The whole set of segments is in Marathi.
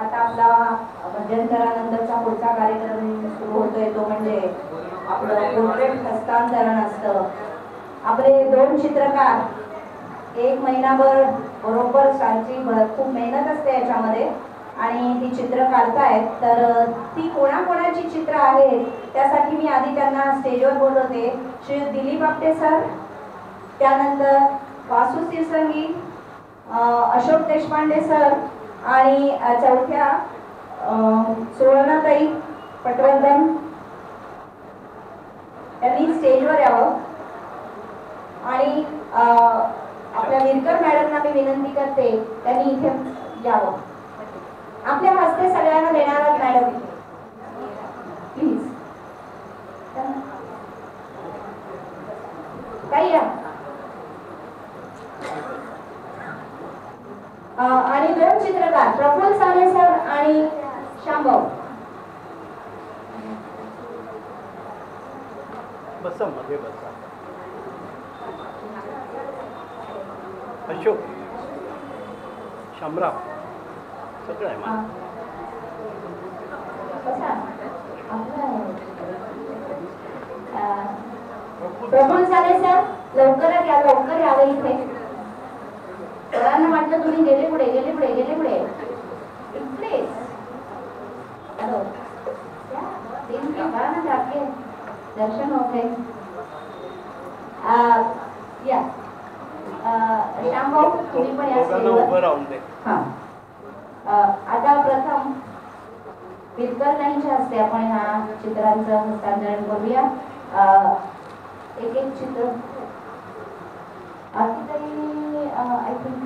आता आपला मध्यंतरानंतरचा पुढचा कार्यक्रम सुरू होतोय तो म्हणजे आपलं पोर्ट्रेट हस्तांतरण असतं. आपले दोन चित्रकार एक महिनाभर बरोबर सांची खूप मेहनत असते याच्यामध्ये आणि ती चित्र काढतायत. तर ती कोणाकोणाची चित्र आहेत त्यासाठी मी आधी त्यांना स्टेजवर बोलवते. श्री दिलीप आपटे सर, त्यानंतर वासू सिरसंगी, अशोक देशपांडे सर आणि चौथ्या सुवर्णाताई पटवर्धन यांनी स्टेजवर यावं. आणि आपल्या विरकर मॅडमना मी विनंती करते त्यांनी इथे यावं. आपल्या हस्ते सगळ्यांना देणार आहात मॅडम, प्लीज काही या. आणि दोन चित्रकार प्रफुल्ल साने सर आणि श्यामभाऊ. बसा मध्ये बसा. अशोक, शामराव सगळं आहे मला. प्रफुल्ल साने सर लवकर यावं इथे. सरांना वाटलं तुम्ही गेले पुढे इकडे. हॅलो, दर्शन होते या. श्यामभाऊ तुम्ही पण या स्टेजवर. आता प्रथम विरकर ताईंच्या हस्ते आपण ह्या चित्रांचं हस्तांतरण करूया. एक एक चित्र आरतीताई आय थिंक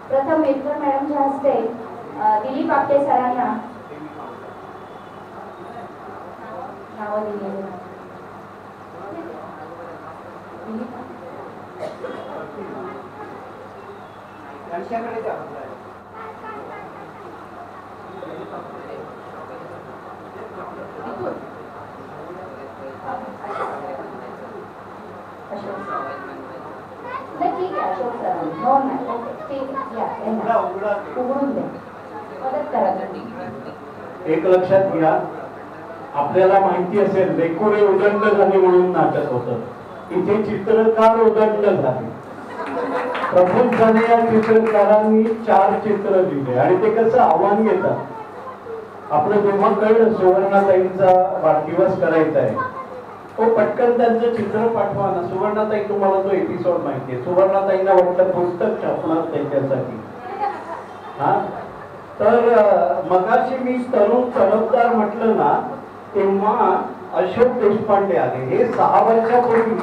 प्रथम विरकर मॅडमच्या हस्ते दिलीप आपटे सरांना नावं दिलेली. ठीक आहे अशोक सर. हो नाही ओके ठीक आहे या उघडून द्या मदत करा. एक लक्षात घ्या, आपल्याला माहिती असेल लेकोरे उदंड झाले म्हणून नाटक होतं. इथे चित्रकार उदंड झाले. प्रफुल्ल साने या चित्रकारांनी 4 चित्र दिले आणि ते कसं आव्हान घेतात. आपलं जेव्हा कळलं सुवर्णाताईंचा वाढदिवस करायचा आहे, तो पटकन त्यांचं चित्र पाठवा ना. सुवर्णाताई तुम्हाला तो एपिसोड माहिती आहे. सुवर्णाताईंना वाटलं पुस्तक छापणार त्याच्यासाठी. हा, तर मगाशी मी तरुण तडफदार म्हटलं ना, तेव्हा अशोक देशपांडे आले. हे 6 वर्षापूर्वी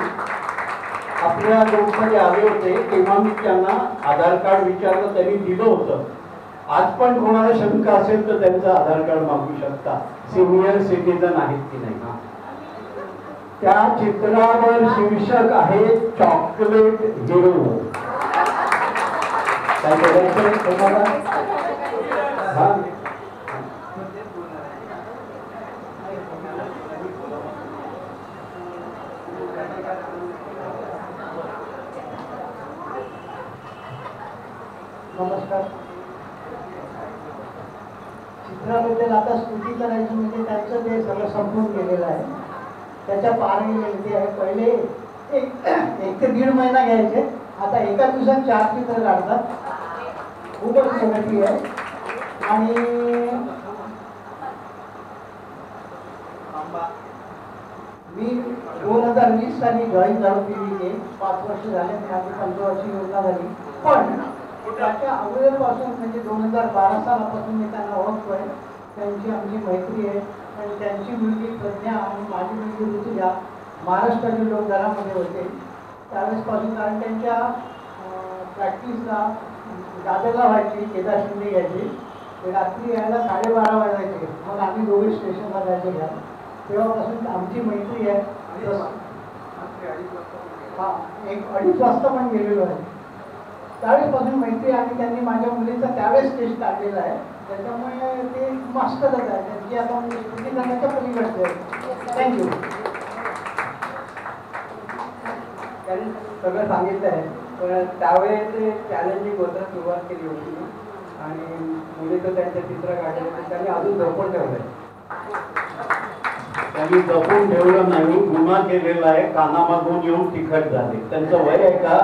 आपल्या ग्रुपमध्ये आले होते. तेव्हा मी त्यांना आधार कार्ड विचारलं, त्यांनी दिलं होतं. आज पण कोणाला शंका असेल तर त्यांचं आधार कार्ड मागू शकता, सिनियर सिटीजन आहेत की नाही. त्या चित्रावर शीर्षक आहे चॉकलेट हिरो. काय बघायचं तुम्हाला? हा, नमस्कार. चित्राबद्दल आता स्तुती करायची म्हणजे त्यांचं ते सगळं संपून गेलेलं आहे. त्याच्या पारही नेमके आहे. पहिले 1 ते 1.5 महिना घ्यायचे, आता एका दिवसात 4 चित्र काढतात. खूपच प्रगती आहे. आणि मी 2020 साली जॉईन झालो PVK. 5 वर्ष झाले. मी आधी 15 वर्षी योजना झाली. पण त्याच्या अगोदरपासून म्हणजे 2012 सालापासून मी त्यांना ओळखतोय. त्यांची आमची मैत्री आहे. आणि त्यांची मुलगी प्रज्ञा आणि माझी मुलगी ऋतुजा महाराष्ट्रातील लोक घरामध्ये होते त्यावेळेसपासून. कारण त्यांच्या प्रॅक्टिसला दादरला व्हायची, केदार शिंदे यायची. ते रात्री यायला 12:30 वाजायचे. मग आम्ही दोघे स्टेशनला जायचे घ्या. तेव्हापासून आमची मैत्री आहे. हा, 1-2:30 वाजता पण गेलेलो आहे. त्यावेळेसपासून मैत्री. आणि त्यांनी माझ्या मुलीचा त्यावेळेस टेस्ट काढलेला आहे. त्याच्यामुळे ते मास्टरच आहे. त्यांची आता म्हणजे स्तुती करण्याच्या पलीकडचे आहे. थँक्यू. त्यांनी सगळं सांगितलं आहे, पण त्यावेळेस ते चॅलेंजिंग होतं. सुरुवात केली होती मी आणि मुली तर त्यांचे चित्र काढले, तर त्यांनी अजून जपून ठेवलंय. त्यांनी जपून ठेवलं नाही, गुन्हा केलेला आहे, कानामागून येऊन तिखट झाले. त्यांचं वय आहे का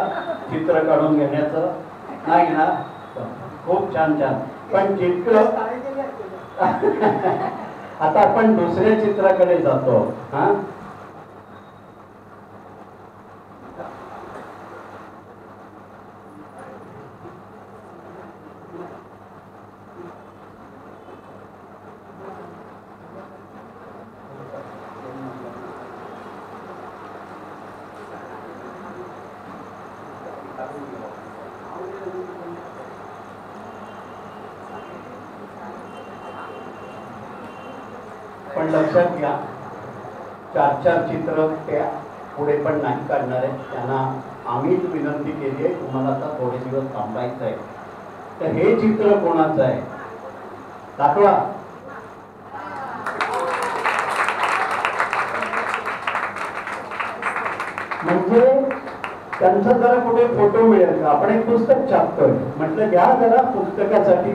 चित्र काढून घेण्याचं? नाही ना. खूप छान छान. पण चित्र आता आपण दुसऱ्या चित्राकडे जातो. हा, पण लक्षात घ्या, 4-4 चित्र त्या पुढे पण नाही काढणार आहेत. त्यांना आम्हीच विनंती केली आहे, तुम्हाला आता थोडे दिवस थांबायचं आहे. तर हे चित्र कोणाचं आहे दाखवा. म्हणजे त्यांचा जरा कुठे फोटो मिळेल का? आपण एक पुस्तक छापतोय, म्हटलं घ्या जरा पुस्तकासाठी.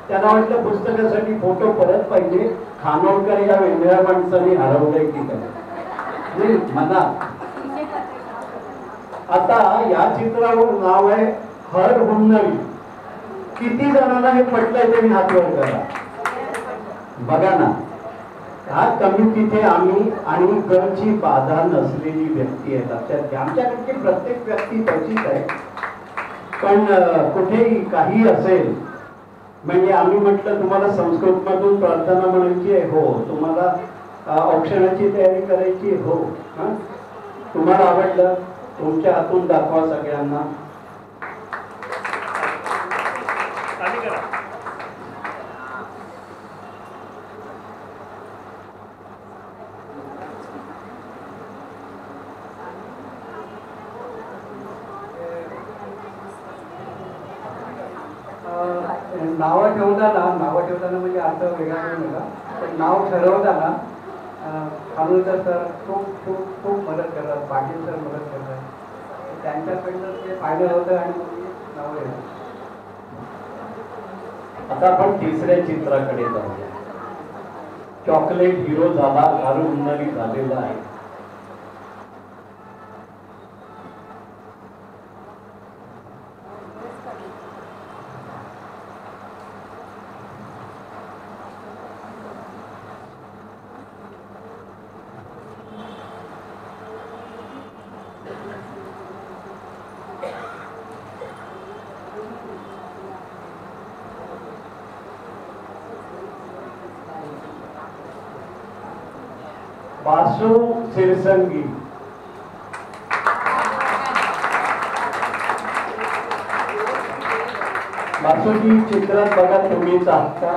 त्यांना म्हटलं पुस्तकासाठी फोटो परत पाहिजे. खानोलकर या वेगळ्या माणसाने हरवलंय की काय मनात. आता या चित्रावर नाव आहे हर हुन्नवी. किती जणांना हे पटलंय त्यांनी हात वर करा. बघा ना, हा कमी तिथे आम्ही आणि गची बाधा नसलेली व्यक्ती आहे. लक्षात घ्या, आमच्याकडची प्रत्येक व्यक्ती तशीच आहे. पण कुठेही काही असेल, म्हणजे आम्ही म्हटलं तुम्हाला संस्कृत मधून प्रार्थना म्हणायची आहे, हो. तुम्हाला औक्षणाची तयारी करायची, हो. तुम्हाला आवडलं, तुमच्या हातून दाखवा सगळ्यांना. नावं ठेवताना म्हणजे अर्थ वेगळा नाही नका, पण नाव ठरवताना खानोलकर सर खूप खूप खूप मदत करतात, पाटील सर मदत करतात. त्यांच्याकडनं ते फायनल होतं आणि नाव येतं. आता आपण तिसऱ्या चित्राकडे जाऊया. चॉकलेट हिरो झाला, हर हुन्नवी झालेला आहे. बासू सिरसंगी. बासूची चित्रात बघा तुम्हीच आहात का?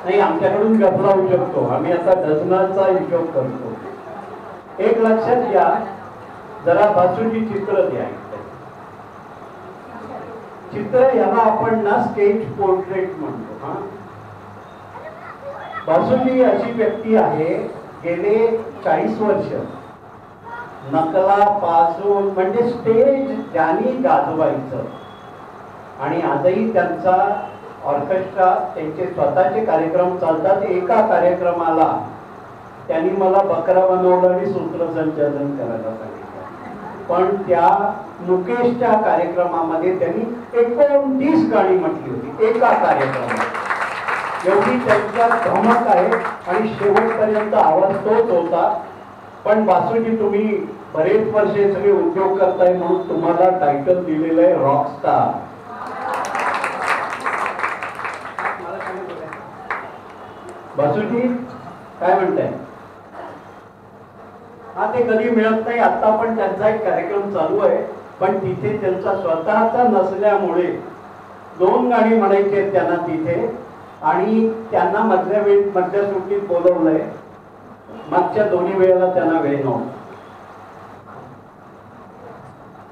नाही, आमच्याकडून गफला होऊ शकतो. आम्ही आता डझनाचा हिशोब करतो. एक लक्षात घ्या, जरा बासूची चित्र द्या. चित्र याला आपण ना स्केच पोर्ट्रेट म्हणतो. हा, बासूची अशी व्यक्ती आहे, गेले 40 वर्ष नकलापासून म्हणजे स्टेज ज्यांनी गाजवायचं, आणि आजही त्यांचा ऑर्केस्ट्रा, त्यांचे स्वतःचे कार्यक्रम चालतात. एका कार्यक्रमाला त्यांनी मला बकरा बनवलं आणि सूत्रसंचालन करायला सांगितलं. पण त्या मुकेशच्या कार्यक्रमामध्ये त्यांनी 29 गाणी म्हटली होती एका कार्यक्रमात. एवढी त्यांच्यात धमक आहे आणि शेवटपर्यंत आवाज तोच होता. पण बासूजी, तुम्ही बरेच वर्षे सगळे उद्योग करताय म्हणून तुम्हाला टायटल दिलेलं आहे रॉकस्टार. बासूजी काय म्हणताय? हा, ते कधी मिळत नाही. आता पण त्यांचा एक कार्यक्रम चालू आहे, पण तिथे त्यांचा स्वतःचा नसल्यामुळे 2 गाणी म्हणायची आहेत त्यांना तिथे, आणि त्यांना मधल्या सुट्टीत बोलवलंय. मागच्या 2 वेळेला त्यांना वेळ नव्हता.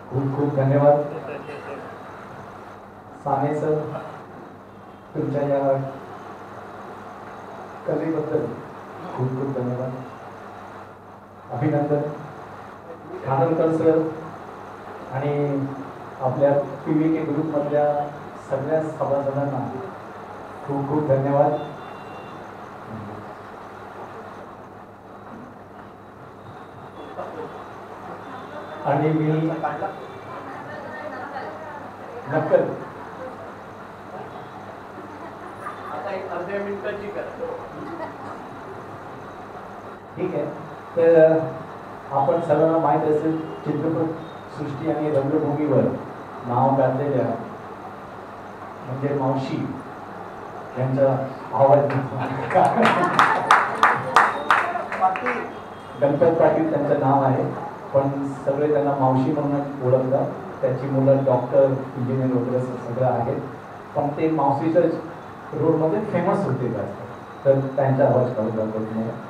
खूप खूप धन्यवाद साने सर, तुमच्या या कलेबद्दल खूप खूप धन्यवाद. अभिनंदन खानोलकर सर आणि आपल्या PVK ग्रुपमधल्या सगळ्या सभासदांना खूप खूप धन्यवाद. आणि मी नक्कल आता एक अर्ध्या मिनिटाची करतो. ठीक आहे. तर आपण सर्वांना माहीत असेल चित्रपट सृष्टी आणि रंगभूमीवर नाव गाजलेल्या म्हणजे मावशी यांचा आवाज गणपत पाटील त्यांचं नाव आहे, पण सगळे त्यांना मावशी म्हणून ओळखतात. त्यांची मुलं डॉक्टर, इंजिनियर वगैरे सगळं आहेत, पण ते मावशीच्याच रोलमध्ये फेमस होते जास्त. तर त्यांचा आवाज काढून दाखवतो तुम्हाला.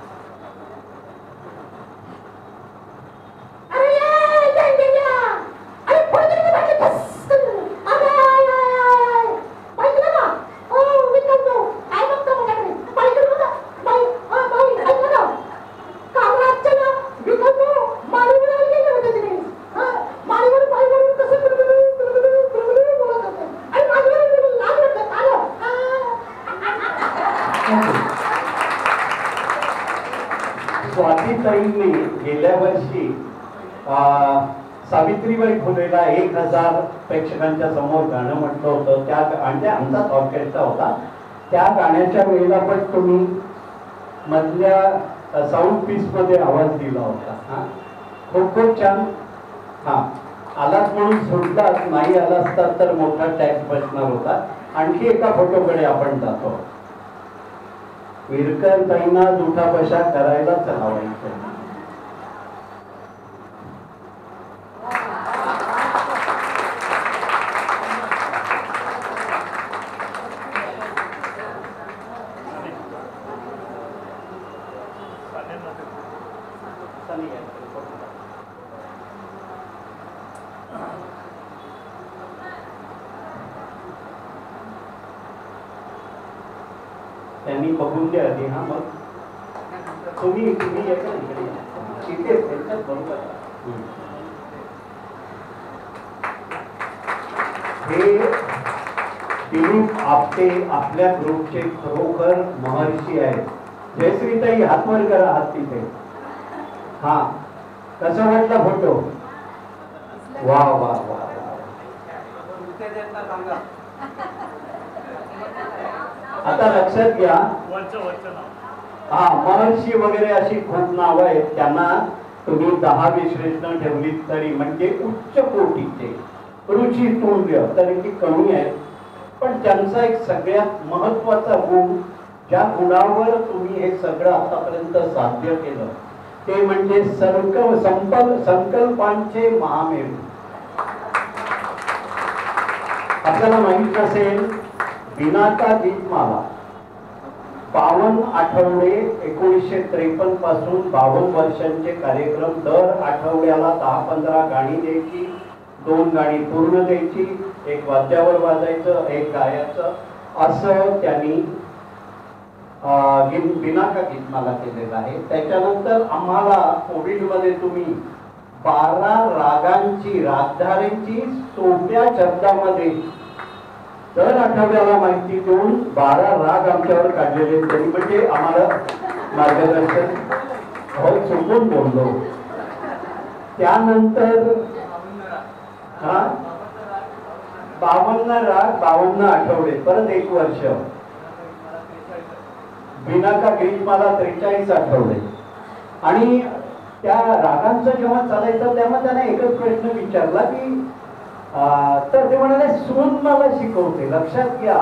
स्वातीताईंनी गेल्या वर्षी सावित्रीबाई फुलेला 1000 प्रेक्षकांच्या समोर गाणं म्हटलं होतं. त्या आणि आमचाच ऑर्केस्ट्रा होता. त्या गाण्याच्या वेळेला पण तुम्ही मधल्या साऊंड पीसमध्ये आवाज दिला होता. खूप खूप छान. आलात म्हणून सुटलात, नाही आला असता तर मोठा टॅक्स बसणार होता. आणखी एका फोटोकडे आपण जातो. विरकर ताईंना जुठा बशा करायलाच लावायचं. त्यांनी बघून द्या आधी. मग तुम्ही येता इथे त्यांच्यात बरोबर. हे दिलीप आपटे आपल्या ग्रुपचे खरोखर महर्षी आहेत. जयश्रीताई हातवर करा, हात तिथे. कसं वाटला फोटो? वा वा वा. आता लक्षात घ्या, महर्षी वगैरे अशी खूप नावं आहेत. त्यांना तुम्ही 10-20 श्रेष्ठ ठेवलीत तरी म्हणजे उच्च कोटीचे रुची तुल्य तरी ती कमी आहे. पण त्यांचा एक सगळ्यात महत्वाचा गुण, ज्या गुणावर तुम्ही हे सगळं आतापर्यंत साध्य केलं, ते म्हणजे संकल्पांचे महामेरू. आपल्याला माहित असेल, बिनाका गीतमाला 52 आठवडे 1953 पासून 52 वर्षांचे कार्यक्रम. दर आठवड्याला 10-15 गाणी द्यायची, 2 गाणी पूर्ण द्यायची, एक वाद्यावर वाजायचं, एक गायचं, असं त्यांनी बिनाका गीतमाला केलेलं आहे. त्याच्यानंतर आम्हाला कोविडमध्ये तुम्ही 12 रागांची, रागधाऱ्यांची सोप्या शब्दामध्ये दर आठवड्याला माहिती देऊन 12 राग आमच्यावर काढलेले त्यांनी. म्हणजे आम्हाला मार्गदर्शन चुकून बोललो. त्यानंतर 52 राग 52 आठवडे, परत 1 वर्ष. बिनाका गीतमाला 43 आठवडे. आणि त्या रागांचं जेव्हा चालायचं तेव्हा त्यांना एकच प्रश्न विचारला की तर ते म्हणाले, सून मला शिकवते. लक्षात घ्या,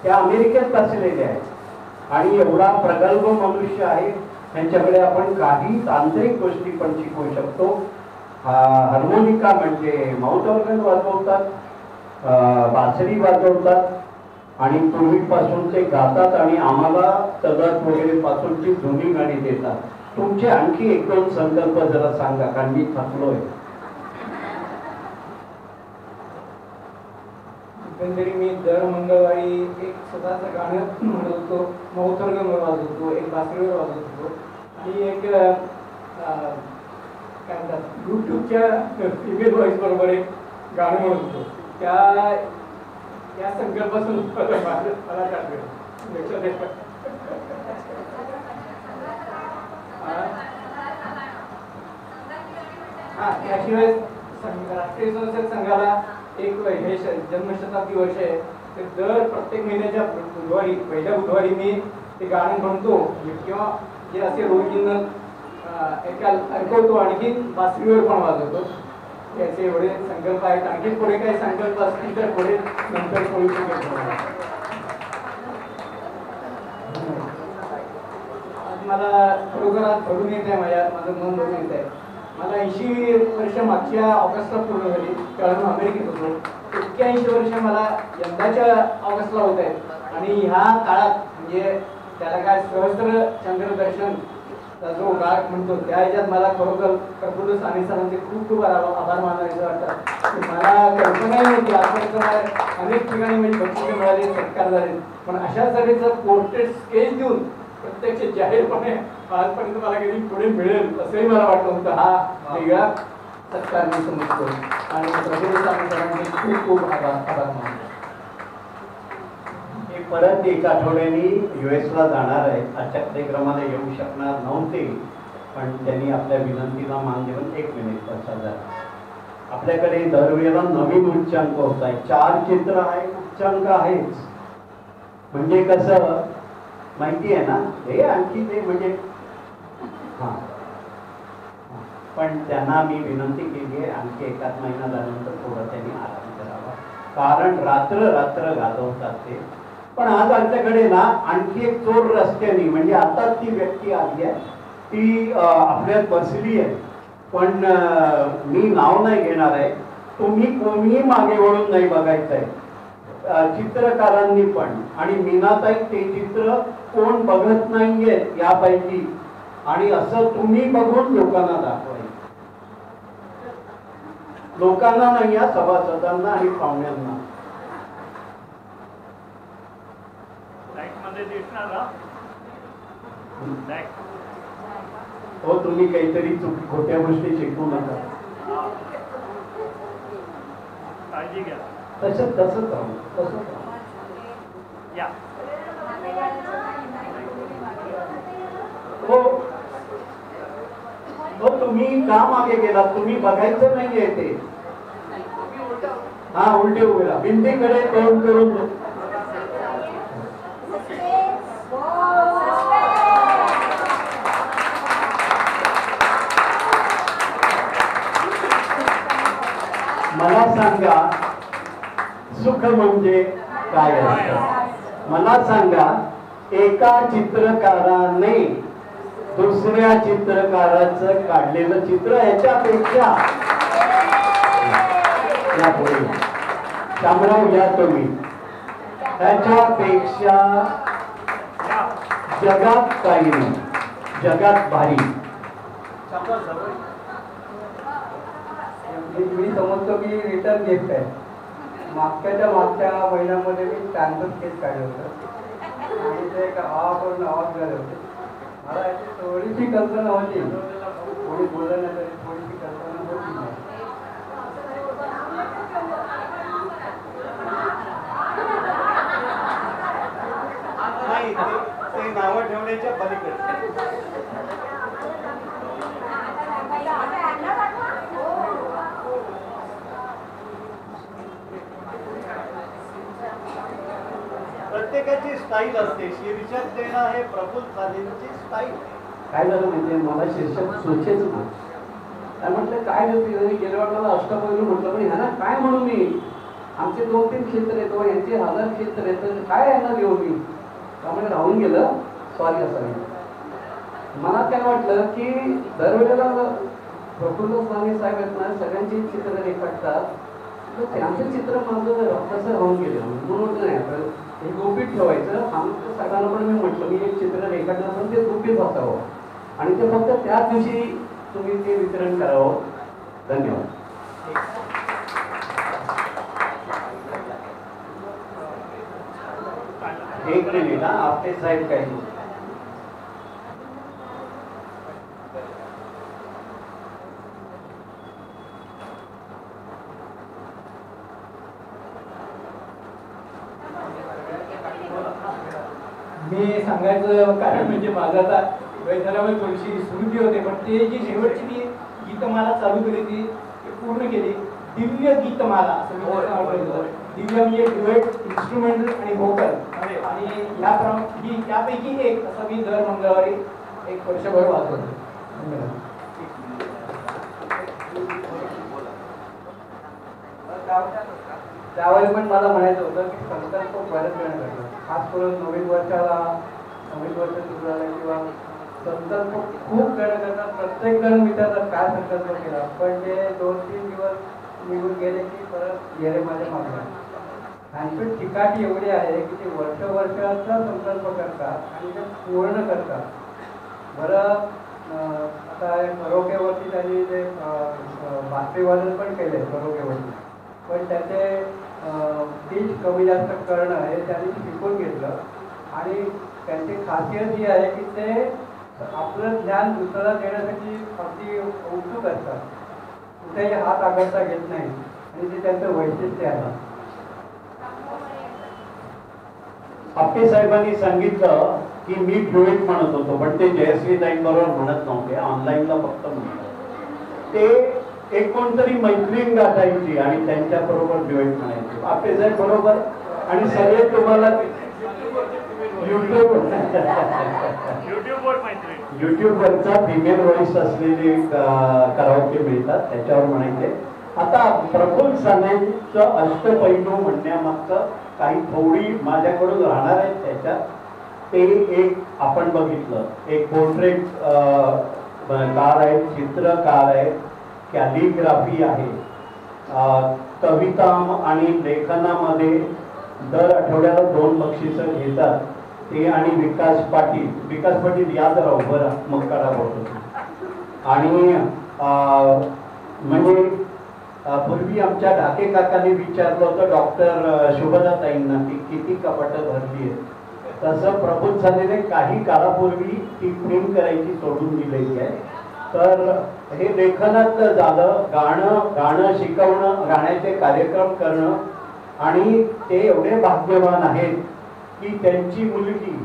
त्या अमेरिकेत बसलेल्या आहेत आणि एवढा प्रगल्भ मनुष्य आहे, त्यांच्याकडे आपण काही तांत्रिक गोष्टी पण शिकवू शकतो. हार्मोनिका म्हणजे माउथ ऑर्गन वाजवतात, बासरी वाजवतात आणि पूर्वीपासून ते गातात आणि आम्हाला तदात वगैरे पासूनची जुनी गाणी देतात. तुमचे आणखी 1-2 संकल्प जरा सांगा, कारण मी थकलोय. मध्यंतरी मी दर मंगळवारी एक स्वतःचं गाणं म्हणत होतो, मौथर्ग वाजवतो, एक बासरीवर वाजवत होतो आणि एक काय म्हणतात यूट्यूबच्या फिमेल व्हॉइस बरोबर एक गाणं म्हणत होतो. त्या संकल्पासून मला काढलं लक्षात येतं. त्याशिवाय राष्ट्रीय स्वयंसेवक संघाला एक हे जन्मशताब्दी वर्ष आहे, तर दर प्रत्येक महिन्याच्या बुधवारी पहिल्या बुधवारी मी ते गाणं म्हणतो किंवा जे असे ओरिजिनल ऐकवतो, आणखी बासरीवर पण वाजवतो. याचे एवढे संकल्प आहेत. आणखी पुढे काही संकल्प असतील तर पुढे नंतर कळू शकेल. मला खरोखर आज भरून येत आहे, माझं मन भरून येत आहे. मला 80 वर्ष मागच्या ऑगस्टला पूर्ण झाली, कारण मी अमेरिकेत होतो. 81 वर्ष मला यंदाच्या ऑगस्टला होत आहेत आणि ह्या काळात म्हणजे त्याला काय सहस्त्र चंद्रदर्शन जो काळ म्हणतो त्या ह्याच्यात मला खरोखर कर्पूर साने सरांचे खूप खूप आभार मानायचं वाटतं. मला कल्पनाही नव्हती, आजपर्यंत अनेक ठिकाणी म्हणजे बक्षिसे मिळाले, सत्कार झाले, पण अशा तऱ्हेचं पोर्ट्रेट स्केच देऊन प्रत्यक्ष जाहीरपणे आजपर्यंत मला कधी पुढे मिळेल असंही मला वाटलं होतं. हा वेगळा सत्कार मी समजतो आणि कर्पूर साने सरांचे खूप खूप आभार मानतो. परत एक आठवड्यानी US ला जाणार आहे. आजच्या कार्यक्रमाला येऊ शकणार नव्हते, पण त्यांनी आपल्या विनंतीला मान देऊन 1 मिनिट बसा जरा. आपल्याकडे दरवेळेला नवीन उच्चांक होत आहे. 4 चित्र आहे, उच्चांक आहेच. म्हणजे कसं माहिती आहे ना, हे आणखी ते म्हणजे हां, पण त्यांना मी विनंती केली आहे आणखी एकाच महिना झाल्यानंतर थोडं त्यांनी आराम करावा, कारण रात्र घालवतात ते. पण आज आमच्याकडे ना आणखी एक चोर रस्त्याने म्हणजे आता ती व्यक्ती आली आहे, ती आपल्यात बसली आहे, पण मी नाव नाही घेणार आहे. तुम्ही कोणीही मागे वळून नाही बघायचं आहे, चित्रकारांनी पण. आणि मीनाताई ते चित्र कोण बघत नाहीये यापैकी, आणि असं तुम्ही बघून लोकांना दाखवायचं. लोकांना नाही, या सभासदांना आणि पाहुण्यांना. हो, तुम्ही काहीतरी खोट्या गोष्टी शिकवू नका. काळजी घ्या. तसंच राहू. हो, तुम्ही का मागे गेलात? तुम्ही बघायचं नाहीये ते. हा, उलटे उभे राहा, भिंतीकडे तोंड करून. मला सांगा, सुख म्हणजे काय असतं? मला सांगा, एका चित्रकाराने दुसऱ्या चित्रकाराचं काढलेलं चित्र याच्यापेक्षा यापुढे शामराव या तुम्ही त्याच्यापेक्षा जगात काही नाही, जगात भारी. मी समजतो की रिटर्न गिफ्ट आहे. मागच्या महिन्यामध्ये मी स्टॅम्पच केस काढलं होतं आणि ते एक आवाज झाले होते. मला याची थोडीशी कल्पना होती, कोणी बोललं नाही तरी थोडीशी कल्पना होती. नाही, ते नावं ठेवण्याच्या पलीकडे. प्रत्येकाची स्टाईल असते. शीर्षक देणं हे प्रफुल्ल सानेंची स्टाईल. काय झालं म्हणजे मला शीर्षक सुचेच ना. काय म्हटलं काय गेल्या वाटलं अष्टपैलू म्हटलं, पण ह्यांना काय म्हणू मी? आमचे 2-3 क्षेत्र येतो, यांचे 1000 क्षेत्र येतं, काय यांना देऊ मी? त्यामुळे राहून गेलं. सॉरी असं. मला काय वाटलं की दरवेळेला प्रफुल्ल साने साहेब आहेत ना, सगळ्यांची चित्र रेखाटतात, तर त्यांचं चित्र माझं कसं राहून गेलं. म्हणून म्हटलं नाही, तर हे गुपित ठेवायचं. आमच्या सगळ्यांना पण मी म्हटलं मी एक चित्र रेखाटलं पण ते गुपित असावं आणि ते फक्त त्याच दिवशी तुम्ही ते वितरण करावं. धन्यवाद. एक मिनिट हा, आपटे साहेब काही मी सांगायचं कारण म्हणजे माझं आता वय झाल्यामुळे थोडीशी स्मृती होते, पण ते जी शेवटची ती गीतमाला चालू केली ती पूर्ण केली. दिव्य गीतमाला असं मी त्याचं नाव ठेवलं. दिव्य म्हणजे ड्युएट, इन्स्ट्रुमेंटल आणि व्होकल. आणि ही त्यापैकी एक असं मी दर मंगळवारी एक वर्षभर वाजवतो. धन्यवाद. त्यावेळी पण मला म्हणायचं होतं की संकल्प बरेच जण करतात, खास करून नवीन वर्ष सुरू झालं किंवा संकल्प खूप जण करतात. प्रत्येक जण विचारतात काय संकल्प केला, पण ते 2-3 दिवस निघून गेले की परत गेले माझ्या मागे. त्यांची ठिकाणी एवढी आहे की ते वर्षाचा संकल्प करतात आणि ते पूर्ण करतात. बरं, आता करोकेवरती त्यांनी ते बासरीवादन पण केले करोकेवरती, पण त्याचे पीच कमी जास्त करणं हे त्यांनी शिकून घेतलं. आणि त्यांची खासियत ही आहे की ते आपलं ज्ञान दुसऱ्याला देण्यासाठी अगदी उत्सुक असतात, कुठेही हात आघाडता घेत नाही, आणि ते त्यांचं वैशिष्ट्य आहे. आपटे साहेबांनी सांगितलं की मी ड्युएट म्हणत होतो, पण ते जयश्री ताईंबरोबर म्हणत नव्हते, ऑनलाईनला फक्त म्हणतात. ते एक कोणतरी मैत्रीण गाठायची आणि त्यांच्या बरोबर ड्युएट म्हणायचे. आपटे साहेब बरोबर, आणि सगळे तुम्हाला युट्यूबवरचा फिमेल व्हॉइस असलेले कराओके मिळतात, त्याच्यावर म्हणायचे. आता प्रफुल्ल सानेचं अष्टपैलू म्हणण्यामागचं काही थोडी माझ्याकडून राहणार आहेत त्याच्यात. ते एक आपण बघितलं, एक पोर्ट्रेट कार आहे, चित्रकार आहे, कॅलिग्राफी आहे, कविता आणि लेखनामध्ये दर आठवड्याला 2 बक्षिसं घेतात ते. आणि विकास पाटील याद राहू बरं, मग काढा बोलतो. आणि म्हणजे पूर्वी आमच्या ढाके काकांनी विचारलं होतं डॉक्टर शुभदाताईंना की किती कपाटं भरली आहेत, तसं प्रफुल्ल सानेने काही काळापूर्वी ती प्रिंट करायची सोडून दिलेली आहे. तर हे लेखनातलं झालं, गाणं शिकवणं, गाण्याचे कार्यक्रम करणं, आणि ते एवढे भाग्यवान आहेत की त्यांची मुलगी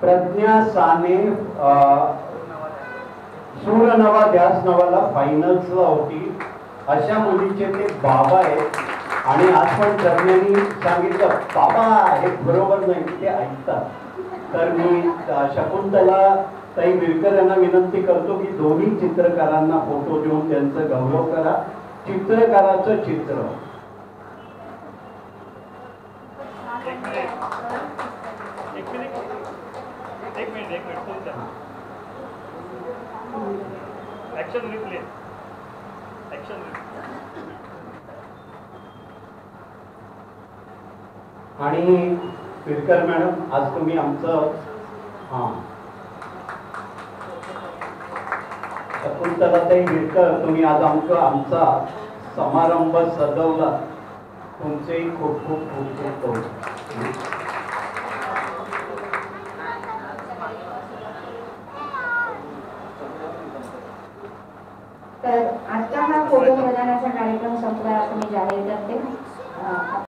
प्रज्ञा साने सूर नवा ध्यास नवाला फायनल्सला होती. अशा मुलीचे ते बाबा आहेत. आणि आज पण प्रज्ञानी सांगितलं बाबा हे बरोबर नाही, ते ऐकतात. तर मी शकुंतला ताई विरकर यांना विनंती करतो की दोन्ही चित्रकारांना फोटो देऊन त्यांचं गौरव करा. चित्रकाराचं चित्र एक मिनिट ऍक्शन रिप्ले आणि विरकर मॅडम आज तुम्ही आमचं शकुंतलाताई विरकर तुम्ही आज आमचा समारंभ सजवला. तुमचेही खूप खूप खूप खूप